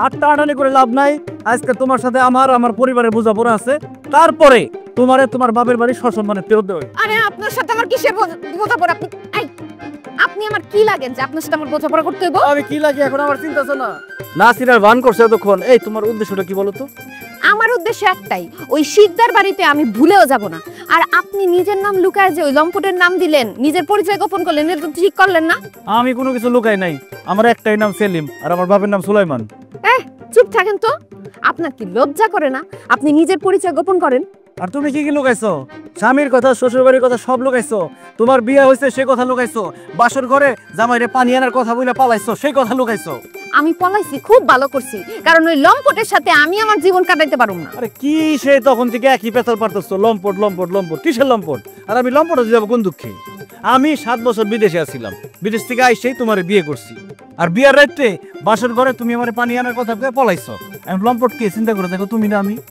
আর টানাটানি করে লাভ নাই। আজকে তোমার সাথে আমার পরিবারের বোঝাপড়া আছে, তারপরে তোমার বাপের বাড়ি সসম্মানে ফেরত দেবে। আরে আপনার সাথে আমার কিসের বোঝাপড়া? আপনি আমার কি লাগেন যে আপনার সাথে আমার বোঝাপড়া করতে হইব? আমি কি লাগে এখন আমার চিন্তা আছে না। নাসিরার ভান করছে এতক্ষণ। এই তোমার উদ্দেশ্যটা কি বলো তো? আমার উদ্দেশ্য একটাই, ওই শিকদার বাড়িতে আমি ভুলেও যাব না। আর আপনি নিজের নাম লুকায় যে ওই লম্পটের নাম দিলেন, নিজের পরিচয় গোপন করলেন, এটা তো ঠিক করলেন না। আমি কোনো কিছু লুকাই নাই। আমার একটাই নাম সেলিম, আর আমার বাপের নাম সুলাইমান। চুপ থাকেন তো। আপনার কি লজ্জা করে না? আপনি নিজের পরিচয় গোপন করেন। আর তুমি কি কি লুকাইছো? স্বামীর কথা, শ্বশুর বাড়ির কথা সব লুকাইছো। তোমার বিয়ে হয়েছে সে কথা লুকাইছো। বাসর ঘরে জামাইরে পানি আনার কথা বলে পালাইছো, সেই কথা লুকাইছো। আমি পলাইছি, খুব ভালো করছি, কারণ ওই লম্পটের সাথে আমি আমার জীবন কাটাইতে পারুম না। আরে কি সে তখন থেকে একই পেছাল পারতেছো, লম্পট লম্পট লম্পট। কিসের লম্পট? আর আমি লম্পট হতে যাবো কোন দুঃখে? আমি 7 বছর বিদেশে আছিলাম, বিদেশ থেকে আইসেই তোমার বিয়ে করছি। আর বিয়ার রাইতে বাসর ঘরে তুমি আমার পানি আনার কথা পলাইছো। আমি লম্পট কে চিন্তা করে দেখো, তুমি না আমি।